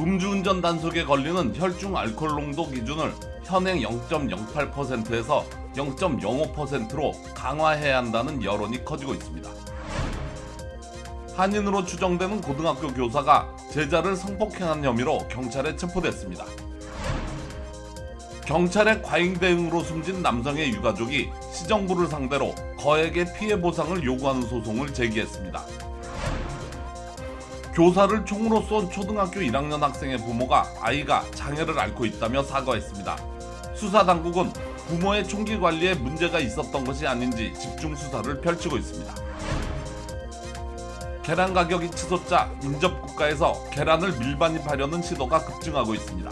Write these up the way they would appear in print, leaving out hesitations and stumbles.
음주운전 단속에 걸리는 혈중 알코올 농도 기준을 현행 0.08%에서 0.05%로 강화해야 한다는 여론이 커지고 있습니다. 한인으로 추정되는 고등학교 교사가 제자를 성폭행한 혐의로 경찰에 체포됐습니다. 경찰의 과잉 대응으로 숨진 남성의 유가족이 시정부를 상대로 거액의 피해 보상을 요구하는 소송을 제기했습니다. 교사를 총으로 쏜 초등학교 1학년 학생의 부모가 아이가 장애를 앓고 있다며 사과했습니다. 수사당국은 부모의 총기 관리에 문제가 있었던 것이 아닌지 집중 수사를 펼치고 있습니다. 계란 가격이 치솟자 인접국가에서 계란을 밀반입하려는 시도가 급증하고 있습니다.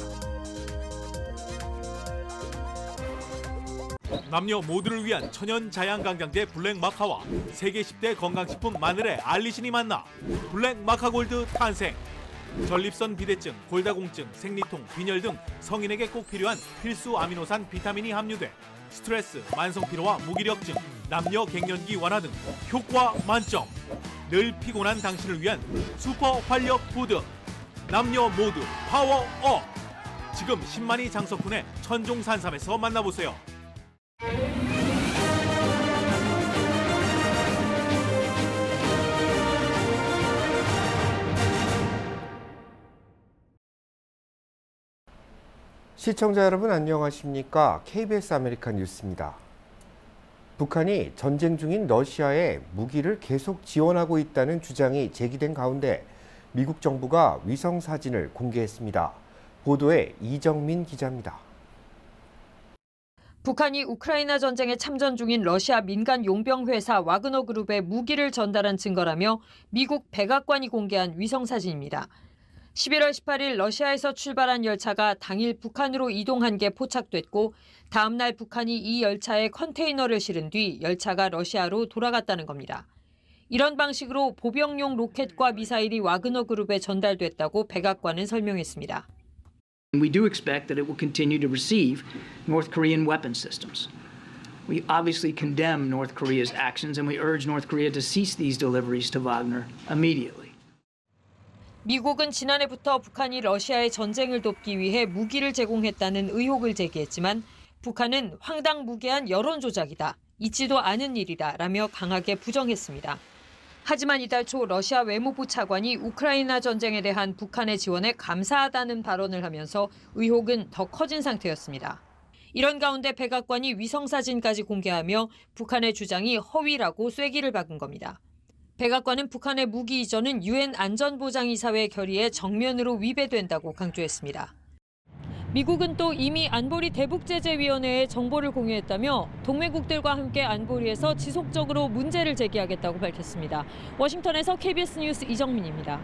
남녀 모두를 위한 천연 자양강장제 블랙마카와 세계 10대 건강식품 마늘의 알리신이 만나 블랙마카골드 탄생. 전립선 비대증, 골다공증, 생리통, 빈혈 등 성인에게 꼭 필요한 필수 아미노산 비타민이 함유돼 스트레스, 만성피로와 무기력증, 남녀 갱년기 완화 등 효과 만점. 늘 피곤한 당신을 위한 슈퍼 활력 푸드. 남녀 모두 파워업. 지금 10만이 장석훈의 천종산삼에서 만나보세요. 시청자 여러분 안녕하십니까? KBS 아메리칸 뉴스입니다. 북한이 전쟁 중인 러시아에 무기를 계속 지원하고 있다는 주장이 제기된 가운데 미국 정부가 위성 사진을 공개했습니다. 보도에 이정민 기자입니다. 북한이 우크라이나 전쟁에 참전 중인 러시아 민간 용병 회사 와그너 그룹에 무기를 전달한 증거라며 미국 백악관이 공개한 위성 사진입니다. 11월 18일 러시아에서 출발한 열차가 당일 북한으로 이동한 게 포착됐고 다음 날 북한이 이 열차에 컨테이너를 실은 뒤 열차가 러시아로 돌아갔다는 겁니다. 이런 방식으로 보병용 로켓과 미사일이 와그너 그룹에 전달됐다고 백악관은 설명했습니다. We do expect that it will continue to receive North Korean weapon systems. We obviously condemn North Korea's actions and we urge North Korea to cease these deliveries to Wagner immediately. 미국은 지난해부터 북한이 러시아의 전쟁을 돕기 위해 무기를 제공했다는 의혹을 제기했지만 북한은 황당무계한 여론 조작이다, 있지도 않은 일이다라며 강하게 부정했습니다. 하지만 이달 초 러시아 외무부 차관이 우크라이나 전쟁에 대한 북한의 지원에 감사하다는 발언을 하면서 의혹은 더 커진 상태였습니다. 이런 가운데 백악관이 위성사진까지 공개하며 북한의 주장이 허위라고 쐐기를 박은 겁니다. 백악관은 북한의 무기 이전은 유엔 안전보장이사회 결의에 정면으로 위배된다고 강조했습니다. 미국은 또 이미 안보리 대북제재위원회에 정보를 공유했다며 동맹국들과 함께 안보리에서 지속적으로 문제를 제기하겠다고 밝혔습니다. 워싱턴에서 KBS 뉴스 이정민입니다.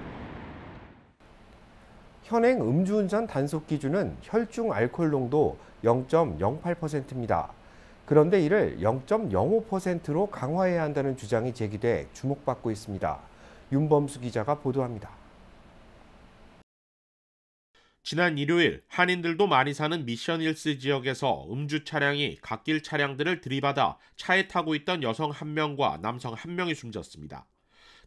현행 음주운전 단속 기준은 혈중 알코올 농도 0.08%입니다. 그런데 이를 0.05%로 강화해야 한다는 주장이 제기돼 주목받고 있습니다. 윤범수 기자가 보도합니다. 지난 일요일 한인들도 많이 사는 미션 힐스 지역에서 음주 차량이 갓길 차량들을 들이받아 차에 타고 있던 여성 1명과 남성 1명이 숨졌습니다.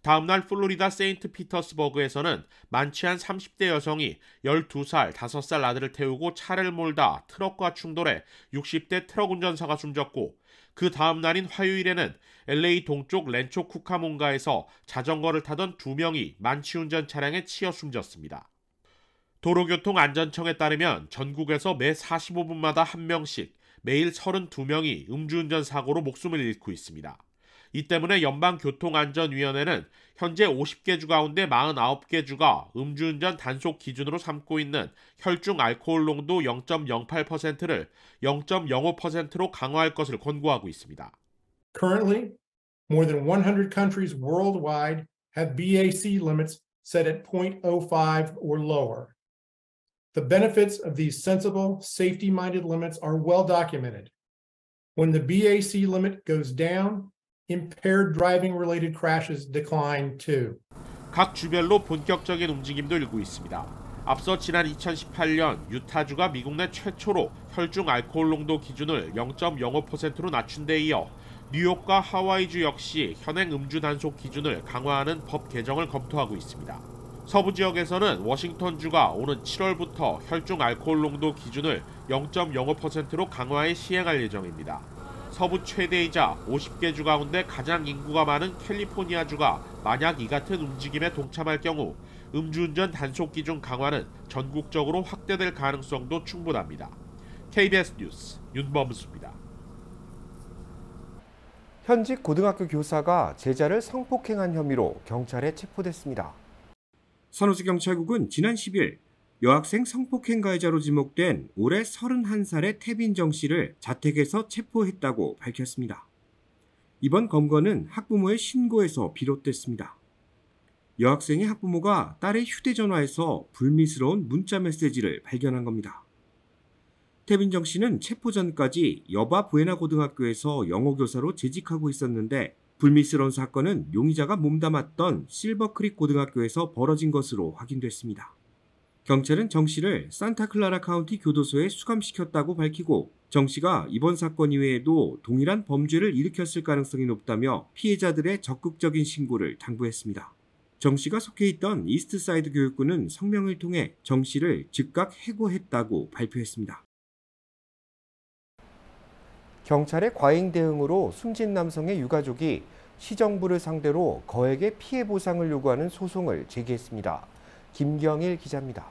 다음 날 플로리다 세인트 피터스버그에서는 만취한 30대 여성이 12살, 5살 아들을 태우고 차를 몰다 트럭과 충돌해 60대 트럭 운전사가 숨졌고 그 다음 날인 화요일에는 LA 동쪽 렌초 쿠카몬가에서 자전거를 타던 2명이 만취운전 차량에 치여 숨졌습니다. 도로교통안전청에 따르면 전국에서 매 45분마다 1명씩 매일 32명이 음주운전 사고로 목숨을 잃고 있습니다. 이 때문에 연방교통안전위원회는 현재 50개 주 가운데 49개 주가 음주운전 단속 기준으로 삼고 있는 혈중 알코올 농도 0.08%를 0.05%로 강화할 것을 권고하고 있습니다. Currently, more than 100 countries worldwide have BAC limits set at 0.05 or lower. The benefits of these sensible, safety-minded limits are well documented. When the BAC limit goes down, impaired driving-related crashes decline too. 각 주별로 본격적인 움직임도 일고 있습니다. 앞서 지난 2018년 유타주가 미국 내 최초로 혈중 알코올 농도 기준을 0.05%로 낮춘 데 이어 뉴욕과 하와이주 역시 현행 음주 단속 기준을 강화하는 법 개정을 검토하고 있습니다. 서부 지역에서는 워싱턴주가 오는 7월부터 혈중 알코올 농도 기준을 0.05%로 강화해 시행할 예정입니다. 서부 최대이자 50개 주 가운데 가장 인구가 많은 캘리포니아주가 만약 이 같은 움직임에 동참할 경우 음주운전 단속 기준 강화는 전국적으로 확대될 가능성도 충분합니다. KBS 뉴스 윤범수입니다. 현직 고등학교 교사가 제자를 성폭행한 혐의로 경찰에 체포됐습니다. 선호수경찰국은 지난 10일 여학생 성폭행 가해자로 지목된 올해 31살의 태빈정 씨를 자택에서 체포했다고 밝혔습니다. 이번 검거는 학부모의 신고에서 비롯됐습니다. 여학생의 학부모가 딸의 휴대전화에서 불미스러운 문자 메시지를 발견한 겁니다. 태빈정 씨는 체포 전까지 여바 부에나 고등학교에서 영어교사로 재직하고 있었는데 불미스러운 사건은 용의자가 몸담았던 실버크릭 고등학교에서 벌어진 것으로 확인됐습니다. 경찰은 정 씨를 산타클라라 카운티 교도소에 수감시켰다고 밝히고 정 씨가 이번 사건 이외에도 동일한 범죄를 일으켰을 가능성이 높다며 피해자들의 적극적인 신고를 당부했습니다. 정 씨가 속해 있던 이스트사이드 교육군은 성명을 통해 정 씨를 즉각 해고했다고 발표했습니다. 경찰의 과잉 대응으로 숨진 남성의 유가족이 시정부를 상대로 거액의 피해 보상을 요구하는 소송을 제기했습니다. 김경일 기자입니다.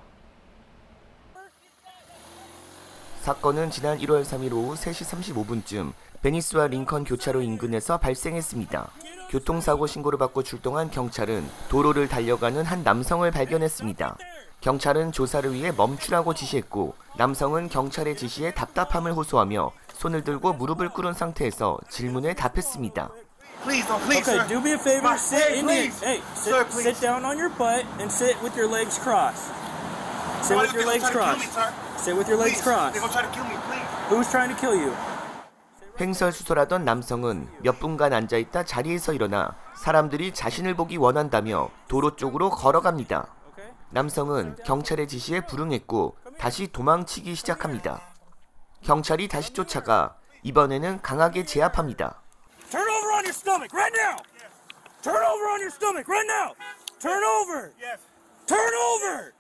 사건은 지난 1월 3일 오후 3시 35분쯤 베니스와 링컨 교차로 인근에서 발생했습니다. 교통사고 신고를 받고 출동한 경찰은 도로를 달려가는 한 남성을 발견했습니다. 경찰은 조사를 위해 멈추라고 지시했고 남성은 경찰의 지시에 답답함을 호소하며 손을 들고 무릎을 꿇은 상태에서 질문에 답했습니다. Okay, do me a favor, sit in your, hey, sit down on your butt and sit with your legs crossed. Sit with your legs crossed. Sit with your legs crossed. Who's trying to kill you? 횡설수설하던 남성은 몇 분간 앉아있다 자리에서 일어나 사람들이 자신을 보기 원한다며 도로 쪽으로 걸어갑니다. 남성은 경찰의 지시에 불응했고 다시 도망치기 시작합니다. 경찰이 다시 쫓아가 이번에는 강하게 제압합니다. Turn over on your stomach right now. Turn over on your stomach right now. Turn over. Yes. Turn over.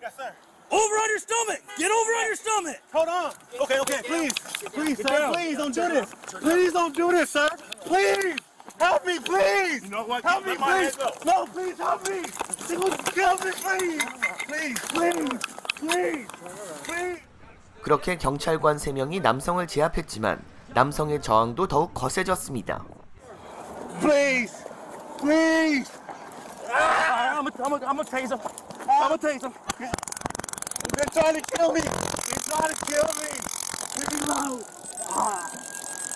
Yes, sir. Over on your stomach. Get over on your stomach. Hold on. Okay, please. Please, sir. Please don't do this. Please don't do this, sir. Please. Help me, please. You know what? Help me, please. No, please help me. Help me, please. Please. 그렇게 경찰관 3명이 남성을 제압했지만 남성의 저항도 더욱 거세졌습니다. Please. I'm a taser. I'm a taser. They're trying to kill me.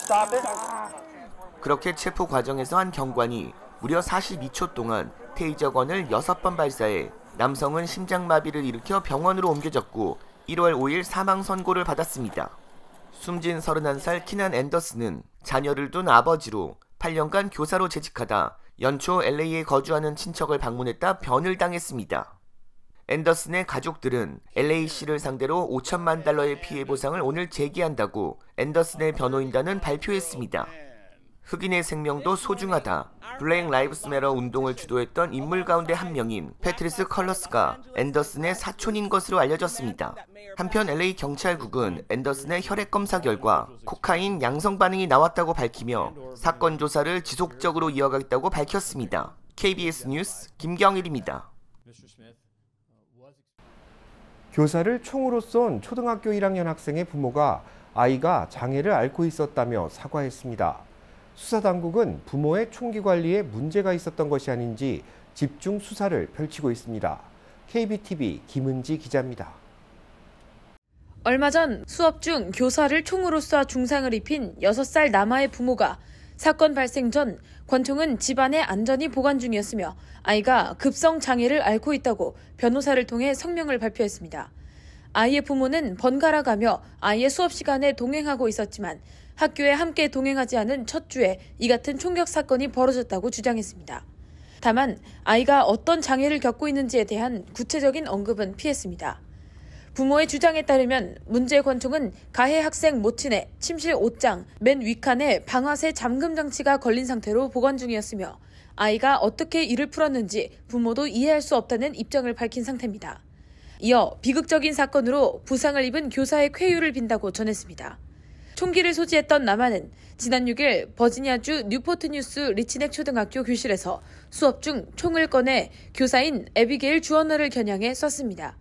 Stop it. 그렇게 체포 과정에서 한 경관이 무려 42초 동안 테이저건을 6번 발사해 남성은 심장마비를 일으켜 병원으로 옮겨졌고 1월 5일 사망 선고를 받았습니다. 숨진 31살 키난 앤더슨은 자녀를 둔 아버지로 8년간 교사로 재직하다 연초 LA에 거주하는 친척을 방문했다 변을 당했습니다. 앤더슨의 가족들은 LA시를 상대로 $5천만 피해 보상을 오늘 제기한다고 앤더슨의 변호인단은 발표했습니다. 흑인의 생명도 소중하다. 블랙 라이브스 매터 운동을 주도했던 인물 가운데 한 명인 패트리스 컬러스가 앤더슨의 사촌인 것으로 알려졌습니다. 한편 LA 경찰국은 앤더슨의 혈액 검사 결과 코카인 양성 반응이 나왔다고 밝히며 사건 조사를 지속적으로 이어가겠다고 밝혔습니다. KBS 뉴스 김경일입니다. 교사를 총으로 쏜 초등학교 1학년 학생의 부모가 아이가 장애를 앓고 있었다며 사과했습니다. 수사당국은 부모의 총기 관리에 문제가 있었던 것이 아닌지 집중 수사를 펼치고 있습니다. KBTV 김은지 기자입니다. 얼마 전 수업 중 교사를 총으로 쏴 중상을 입힌 6살 남아의 부모가 사건 발생 전 권총은 집안에 안전히 보관 중이었으며 아이가 급성 장애를 앓고 있다고 변호사를 통해 성명을 발표했습니다. 아이의 부모는 번갈아 가며 아이의 수업 시간에 동행하고 있었지만 학교에 함께 동행하지 않은 첫 주에 이 같은 총격 사건이 벌어졌다고 주장했습니다. 다만 아이가 어떤 장애를 겪고 있는지에 대한 구체적인 언급은 피했습니다. 부모의 주장에 따르면 문제의 권총은 가해 학생 모친의 침실 옷장 맨 윗칸에 방아쇠 잠금 장치가 걸린 상태로 보관 중이었으며 아이가 어떻게 일을 풀었는지 부모도 이해할 수 없다는 입장을 밝힌 상태입니다. 이어 비극적인 사건으로 부상을 입은 교사의 쾌유를 빈다고 전했습니다. 총기를 소지했던 남아는 지난 6일 버지니아주 뉴포트 뉴스 리치넥 초등학교 교실에서 수업 중 총을 꺼내 교사인 에비게일 주어너를 겨냥해 쐈습니다.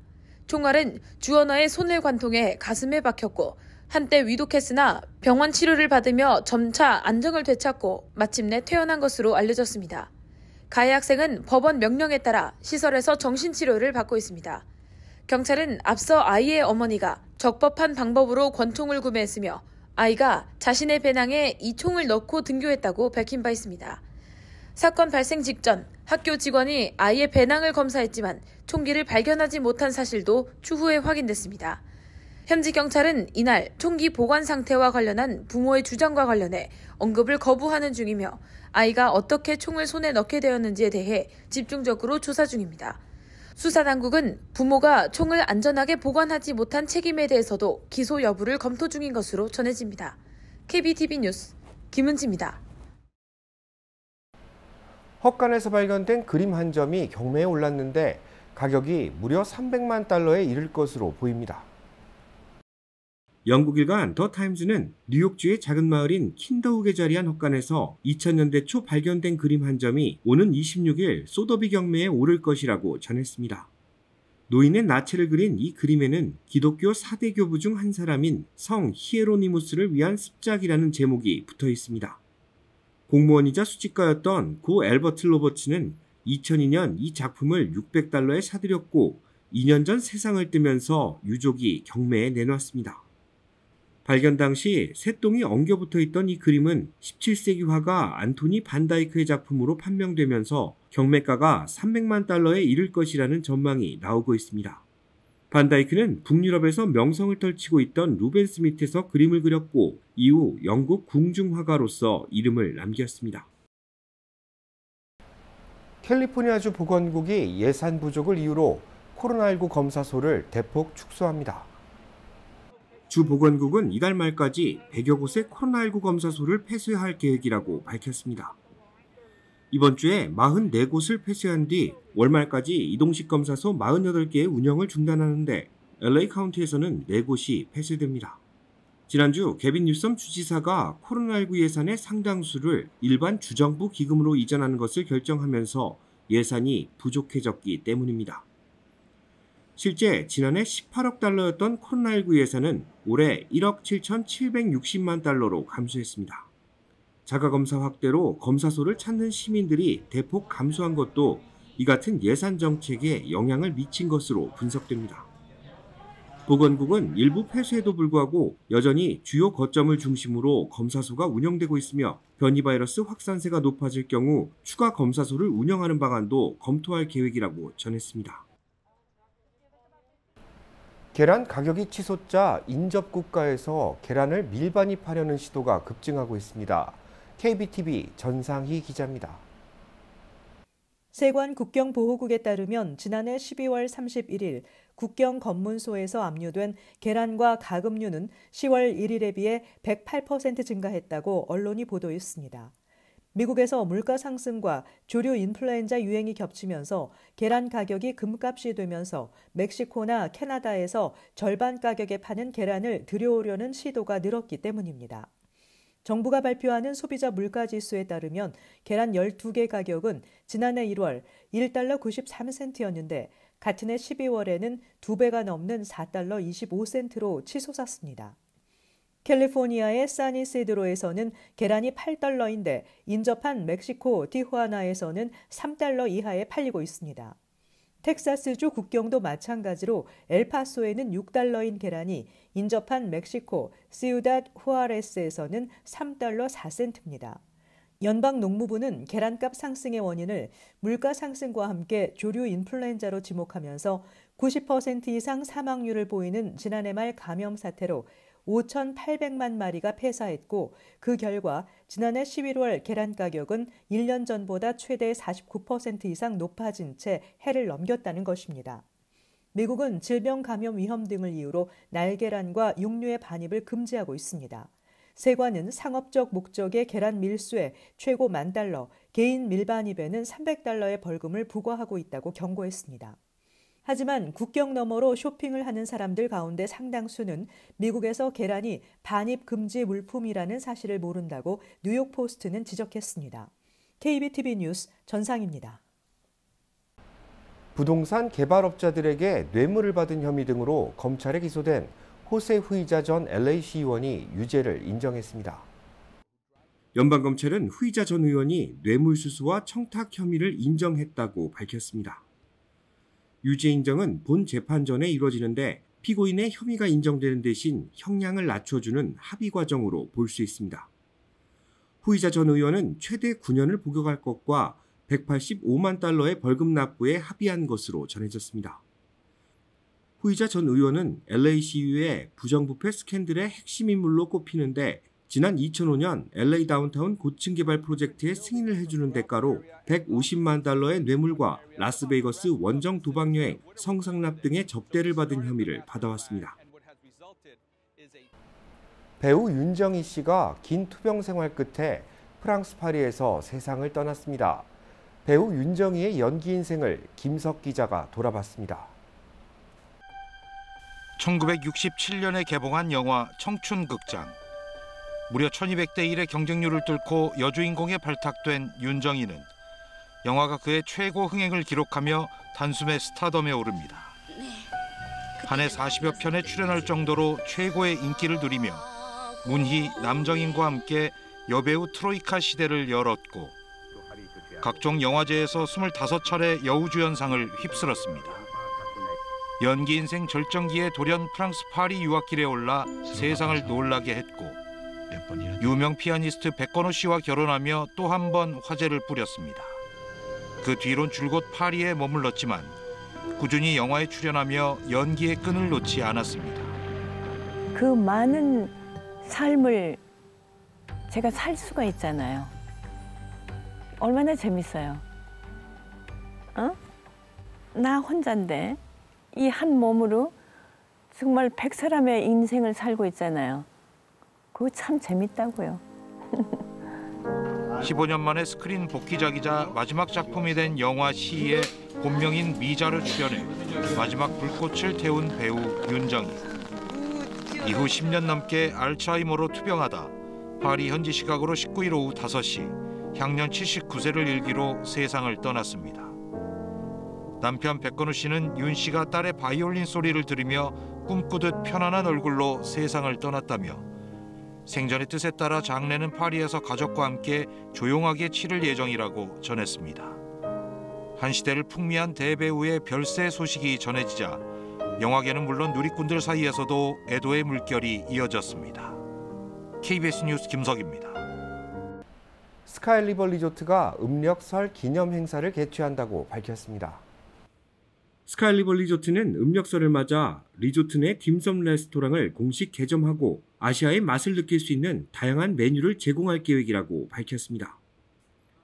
총알은 주어너의 손을 관통해 가슴에 박혔고 한때 위독했으나 병원 치료를 받으며 점차 안정을 되찾고 마침내 퇴원한 것으로 알려졌습니다. 가해 학생은 법원 명령에 따라 시설에서 정신치료를 받고 있습니다. 경찰은 앞서 아이의 어머니가 적법한 방법으로 권총을 구매했으며 아이가 자신의 배낭에 이 총을 넣고 등교했다고 밝힌 바 있습니다. 사건 발생 직전 학교 직원이 아이의 배낭을 검사했지만 총기를 발견하지 못한 사실도 추후에 확인됐습니다. 현지 경찰은 이날 총기 보관 상태와 관련한 부모의 주장과 관련해 언급을 거부하는 중이며 아이가 어떻게 총을 손에 넣게 되었는지에 대해 집중적으로 조사 중입니다. 수사당국은 부모가 총을 안전하게 보관하지 못한 책임에 대해서도 기소 여부를 검토 중인 것으로 전해집니다. KBTV 뉴스 김은지입니다. 헛간에서 발견된 그림 한 점이 경매에 올랐는데 가격이 무려 300만 달러에 이를 것으로 보입니다. 영국 일간 더 타임즈는 뉴욕주의 작은 마을인 킨더훅에 자리한 헛간에서 2000년대 초 발견된 그림 한 점이 오는 26일 소더비 경매에 오를 것이라고 전했습니다. 노인의 나체를 그린 이 그림에는 기독교 4대 교부 중 한 사람인 성 히에로니무스를 위한 습작이라는 제목이 붙어 있습니다. 공무원이자 수집가였던 고 앨버트 로버츠는 2002년 이 작품을 600달러에 사들였고 2년 전 세상을 뜨면서 유족이 경매에 내놨습니다. 발견 당시 새똥이 엉겨붙어 있던 이 그림은 17세기 화가 안토니 반다이크의 작품으로 판명되면서 경매가가 300만 달러에 이를 것이라는 전망이 나오고 있습니다. 반다이크는 북유럽에서 명성을 떨치고 있던 루벤스 밑에서 그림을 그렸고 이후 영국 궁중화가로서 이름을 남겼습니다. 캘리포니아주 보건국이 예산 부족을 이유로 코로나19 검사소를 대폭 축소합니다. 주 보건국은 이달 말까지 100여 곳의 코로나19 검사소를 폐쇄할 계획이라고 밝혔습니다. 이번 주에 44곳을 폐쇄한 뒤 월말까지 이동식 검사소 48개의 운영을 중단하는데 LA 카운티에서는 4곳이 폐쇄됩니다. 지난주 개빈 뉴섬 주지사가 코로나19 예산의 상당수를 일반 주정부 기금으로 이전하는 것을 결정하면서 예산이 부족해졌기 때문입니다. 실제 지난해 18억 달러였던 코로나19 예산은 올해 1억 7,760만 달러로 감소했습니다. 자가검사 확대로 검사소를 찾는 시민들이 대폭 감소한 것도 이 같은 예산 정책에 영향을 미친 것으로 분석됩니다. 보건국은 일부 폐쇄에도 불구하고 여전히 주요 거점을 중심으로 검사소가 운영되고 있으며 변이 바이러스 확산세가 높아질 경우 추가 검사소를 운영하는 방안도 검토할 계획이라고 전했습니다. 계란 가격이 치솟자 인접국가에서 계란을 밀반입하려는 시도가 급증하고 있습니다. KBTV 전상희 기자입니다. 세관 국경보호국에 따르면 지난해 12월 31일 국경 검문소에서 압류된 계란과 가금류는 10월 1일에 비해 108% 증가했다고 언론이 보도했습니다. 미국에서 물가 상승과 조류 인플루엔자 유행이 겹치면서 계란 가격이 금값이 되면서 멕시코나 캐나다에서 절반 가격에 파는 계란을 들여오려는 시도가 늘었기 때문입니다. 정부가 발표하는 소비자 물가지수에 따르면 계란 12개 가격은 지난해 1월 1달러 93센트였는데 같은 해 12월에는 2배가 넘는 4달러 25센트로 치솟았습니다. 캘리포니아의 사니시드로에서는 계란이 8달러인데 인접한 멕시코 티후아나에서는 3달러 이하에 팔리고 있습니다. 텍사스주 국경도 마찬가지로 엘파소에는 6달러인 계란이 인접한 멕시코 시우닷 후아레스에서는 3달러 4센트입니다. 연방농무부는 계란값 상승의 원인을 물가 상승과 함께 조류 인플루엔자로 지목하면서 90% 이상 사망률을 보이는 지난해 말 감염 사태로 5,800만 마리가 폐사했고 그 결과 지난해 11월 계란 가격은 1년 전보다 최대 49% 이상 높아진 채 해를 넘겼다는 것입니다. 미국은 질병 감염 위험 등을 이유로 날계란과 육류의 반입을 금지하고 있습니다. 세관은 상업적 목적의 계란 밀수에 최고 $10,000, 개인 밀반입에는 $300의 벌금을 부과하고 있다고 경고했습니다. 하지만 국경 너머로 쇼핑을 하는 사람들 가운데 상당수는 미국에서 계란이 반입 금지 물품이라는 사실을 모른다고 뉴욕포스트는 지적했습니다. KBTV 뉴스 전상입니다. 부동산 개발업자들에게 뇌물을 받은 혐의 등으로 검찰에 기소된 호세 후이자 전 LA시 의원이 유죄를 인정했습니다. 연방검찰은 후이자 전 의원이 뇌물수수와 청탁 혐의를 인정했다고 밝혔습니다. 유죄 인정은 본 재판 전에 이루어지는데 피고인의 혐의가 인정되는 대신 형량을 낮춰주는 합의 과정으로 볼 수 있습니다. 후이자 전 의원은 최대 9년을 복역할 것과 $185만 벌금 납부에 합의한 것으로 전해졌습니다. 후이자 전 의원은 LA시의회 부정부패 스캔들의 핵심 인물로 꼽히는데 지난 2005년 LA 다운타운 고층 개발 프로젝트에 승인을 해주는 대가로 $150만 뇌물과 라스베이거스 원정 도박 여행, 성상납 등의 접대를 받은 혐의를 받아왔습니다. 배우 윤정희 씨가 긴 투병 생활 끝에 프랑스 파리에서 세상을 떠났습니다. 배우 윤정희의 연기 인생을 김석 기자가 돌아봤습니다. 1967년에 개봉한 영화 청춘극장. 무려 1200대 1의 경쟁률을 뚫고 여주인공에 발탁된 윤정희는 영화가 그의 최고 흥행을 기록하며 단숨에 스타덤에 오릅니다. 한 해 40여 편에 출연할 정도로 최고의 인기를 누리며 문희, 남정인과 함께 여배우 트로이카 시대를 열었고 각종 영화제에서 25차례 여우주연상을 휩쓸었습니다. 연기 인생 절정기에 돌연 프랑스 파리 유학길에 올라 세상을 놀라게 했고 유명 피아니스트 백건호 씨와 결혼하며 또 한 번 화제를 뿌렸습니다. 그 뒤론 줄곧 파리에 머물렀지만 꾸준히 영화에 출연하며 연기의 끈을 놓지 않았습니다. 그 많은 삶을 제가 살 수가 있잖아요. 얼마나 재밌어요. 나 혼자인데 이 한 몸으로 정말 100사람의 인생을 살고 있잖아요. 그거 참 재밌다고요. 15년 만에 스크린 복귀작이자 마지막 작품이 된 영화 시의 본명인 미자로 출연해 마지막 불꽃을 태운 배우 윤정희. 이후 10년 넘게 알츠하이머로 투병하다 파리 현지 시각으로 19일 오후 5시 향년 79세를 일기로 세상을 떠났습니다. 남편 백건우 씨는 윤 씨가 딸의 바이올린 소리를 들으며 꿈꾸듯 편안한 얼굴로 세상을 떠났다며 생전의 뜻에 따라 장례는 파리에서 가족과 함께 조용하게 치를 예정이라고 전했습니다. 한 시대를 풍미한 대배우의 별세 소식이 전해지자 영화계는 물론 누리꾼들 사이에서도 애도의 물결이 이어졌습니다. KBS 뉴스 김석입니다. 스카이리버 리조트가 음력설 기념 행사를 개최한다고 밝혔습니다. 스카이리버 리조트는 음력설을 맞아 리조트 내 딤섬 레스토랑을 공식 개점하고 아시아의 맛을 느낄 수 있는 다양한 메뉴를 제공할 계획이라고 밝혔습니다.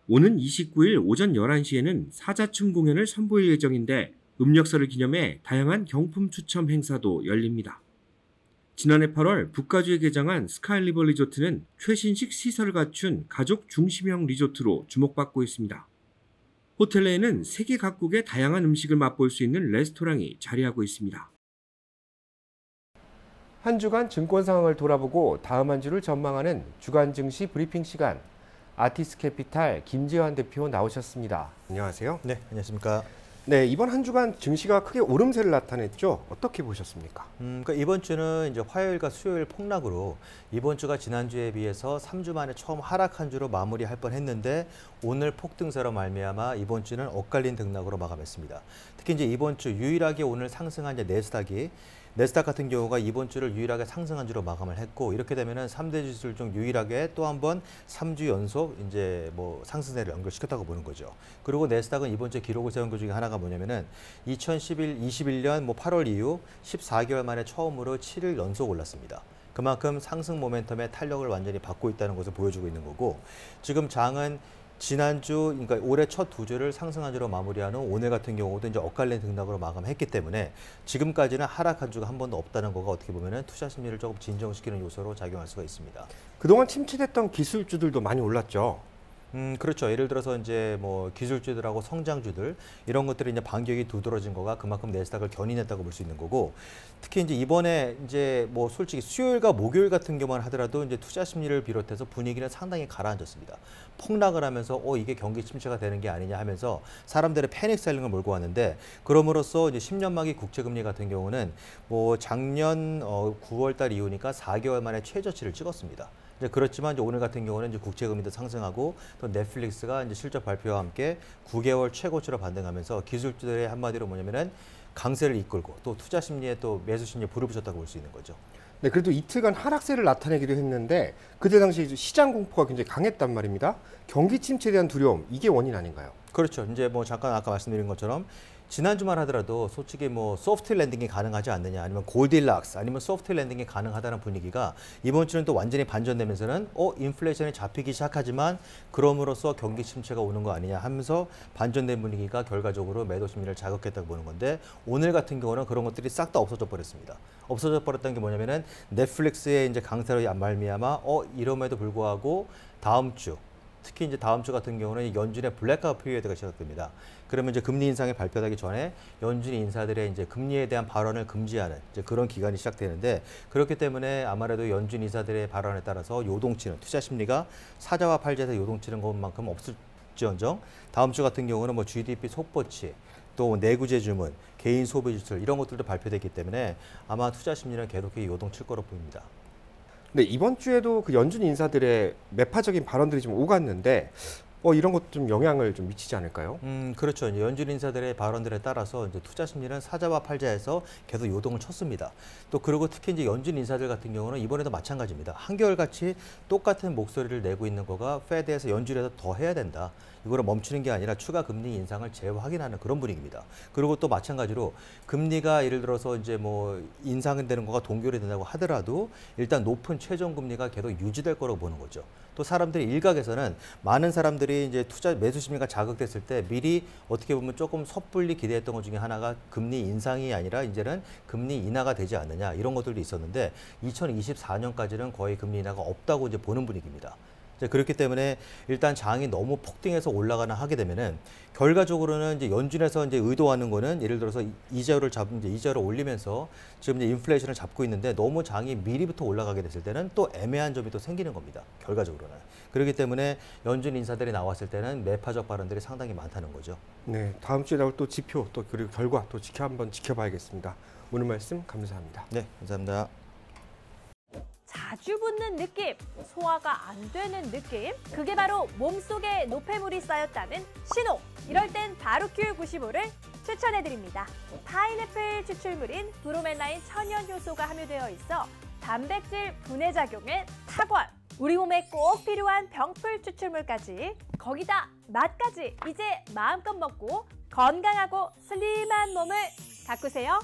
오는 29일 오전 11시에는 사자춤 공연을 선보일 예정인데 음력설을 기념해 다양한 경품 추첨 행사도 열립니다. 지난해 8월 북가주에 개장한 스카이리버 리조트는 최신식 시설을 갖춘 가족 중심형 리조트로 주목받고 있습니다. 호텔 내에는 세계 각국의 다양한 음식을 맛볼 수 있는 레스토랑이 자리하고 있습니다. 한 주간 증권 상황을 돌아보고 다음 한 주를 전망하는 주간 증시 브리핑 시간. 아티스 캐피탈 김재환 대표 나오셨습니다. 안녕하세요. 네, 안녕하십니까. 네, 이번 한 주간 증시가 크게 오름세를 나타냈죠. 어떻게 보셨습니까? 그러니까 이번 주는 이제 화요일과 수요일 폭락으로 이번 주가 지난주에 비해서 3주 만에 처음 하락한 주로 마무리할 뻔했는데 오늘 폭등세로 말미암아 이번 주는 엇갈린 등락으로 마감했습니다. 특히 이제 이번 주 유일하게 오늘 상승한 이제 네스닥 같은 경우가 이번 주를 유일하게 상승한 주로 마감을 했고 이렇게 되면은 3대 지수들 중 유일하게 또 한 번 3주 연속 이제 뭐 상승세를 연결시켰다고 보는 거죠. 그리고 네스닥은 이번 주에 기록을 세운 것 중에 하나가 뭐냐면은 21년 뭐 8월 이후 14개월 만에 처음으로 7일 연속 올랐습니다. 그만큼 상승 모멘텀의 탄력을 완전히 받고 있다는 것을 보여주고 있는 거고 지금 장은 지난주, 그러니까 올해 첫 두 주를 상승한 주로 마무리한 후 오늘 같은 경우도 이제 엇갈린 등락으로 마감했기 때문에 지금까지는 하락한 주가 한 번도 없다는 거가 어떻게 보면은 투자 심리를 조금 진정시키는 요소로 작용할 수가 있습니다. 그동안 침체됐던 기술주들도 많이 올랐죠. 그렇죠. 예를 들어서 이제 뭐 기술주들하고 성장주들 이런 것들이 이제 반격이 두드러진 거가 그만큼 내스닥을 견인했다고 볼 수 있는 거고, 특히 이제 이번에 이제 뭐 솔직히 수요일과 목요일 같은 경우만 하더라도 이제 투자 심리를 비롯해서 분위기는 상당히 가라앉았습니다. 폭락을 하면서 이게 경기 침체가 되는 게 아니냐 하면서 사람들의 패닉 셀링을 몰고 왔는데, 그럼으로써 이제 10년 만기 국채금리 같은 경우는 뭐 작년 9월 달 이후니까 4개월 만에 최저치를 찍었습니다. 이제 그렇지만 이제 오늘 같은 경우는 이제 국채금리도 상승하고 또 넷플릭스가 이제 실적 발표와 함께 9개월 최고치로 반등하면서 기술주들의 한마디로 뭐냐면은 강세를 이끌고 또 투자 심리에 또 매수 심리에 불을 붙였다고 볼 수 있는 거죠. 네, 그래도 이틀간 하락세를 나타내기도 했는데 그때 당시 시장 공포가 굉장히 강했단 말입니다. 경기 침체에 대한 두려움, 이게 원인 아닌가요? 그렇죠. 이제 뭐 잠깐 아까 말씀드린 것처럼 지난주만 하더라도 솔직히 뭐 소프트 랜딩이 가능하지 않느냐, 아니면 골딜락스, 아니면 소프트 랜딩이 가능하다는 분위기가 이번 주는 또 완전히 반전되면서는 인플레이션이 잡히기 시작하지만 그럼으로써 경기 침체가 오는 거 아니냐 하면서 반전된 분위기가 결과적으로 매도 심리를 자극했다고 보는 건데, 오늘 같은 경우는 그런 것들이 싹 다 없어져 버렸습니다. 없어져 버렸다는 게 뭐냐면은 넷플릭스의 이제 강세로 말미암아 이럼에도 불구하고 다음 주, 특히 이제 다음 주 같은 경우는 연준의 블랙아웃 피리어드가 시작됩니다. 그러면 이제 금리 인상이 발표하기 전에 연준 인사들의 이제 금리에 대한 발언을 금지하는 이제 그런 기간이 시작되는데, 그렇기 때문에 아무래도 연준 인사들의 발언에 따라서 요동치는 투자 심리가 사자와 팔자에서 요동치는 것만큼 없을지언정, 다음 주 같은 경우는 뭐 GDP 속보치, 또 내구재 주문, 개인 소비 지출 이런 것들도 발표됐기 때문에 아마 투자 심리는 계속해서 요동칠 거로 보입니다. 네, 이번 주에도 그 연준 인사들의 매파적인 발언들이 좀 오갔는데 이런 것도 좀 영향을 좀 미치지 않을까요? 그렇죠. 이제 연준 인사들의 발언들에 따라서 이제 투자 심리는 사자와 팔자에서 계속 요동을 쳤습니다. 또 그리고 특히 이제 연준 인사들 같은 경우는 이번에도 마찬가지입니다. 한결같이 똑같은 목소리를 내고 있는 거가 페드에서 연준에서 더 해야 된다. 이거를 멈추는 게 아니라 추가 금리 인상을 재확인하는 그런 분위기입니다. 그리고 또 마찬가지로 금리가 예를 들어서 이제 뭐 인상되는 거가 동결이 된다고 하더라도 일단 높은 최종 금리가 계속 유지될 거라고 보는 거죠. 또 사람들이 일각에서는 많은 사람들이 이제 투자 매수 심리가 자극됐을 때 미리 어떻게 보면 조금 섣불리 기대했던 것 중에 하나가 금리 인상이 아니라 이제는 금리 인하가 되지 않느냐, 이런 것들도 있었는데 2024년까지는 거의 금리 인하가 없다고 이제 보는 분위기입니다. 그렇기 때문에 일단 장이 너무 폭등해서 올라가나 하게 되면은 결과적으로는 이제 연준에서 이제 의도하는 거는 예를 들어서 이자율을 이자율을 올리면서 지금 이제 인플레이션을 잡고 있는데 너무 장이 미리부터 올라가게 됐을 때는 또 애매한 점이 또 생기는 겁니다. 결과적으로는. 그렇기 때문에 연준 인사들이 나왔을 때는 매파적 발언들이 상당히 많다는 거죠. 네, 다음 주에 나올 또 지표 또 그리고 결과 또 한번 지켜봐야겠습니다. 오늘 말씀 감사합니다. 네, 감사합니다. 자주 붓는 느낌, 소화가 안 되는 느낌, 그게 바로 몸속에 노폐물이 쌓였다는 신호. 이럴 땐 바로큐 95를 추천해드립니다. 파인애플 추출물인 브로멜라인 천연 효소가 함유되어 있어 단백질 분해 작용에 탁월. 우리 몸에 꼭 필요한 병풀 추출물까지, 거기다 맛까지 이제 마음껏 먹고 건강하고 슬림한 몸을 가꾸세요.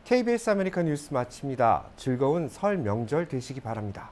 KBS 아메리칸 뉴스 마칩니다. 즐거운 설 명절 되시기 바랍니다.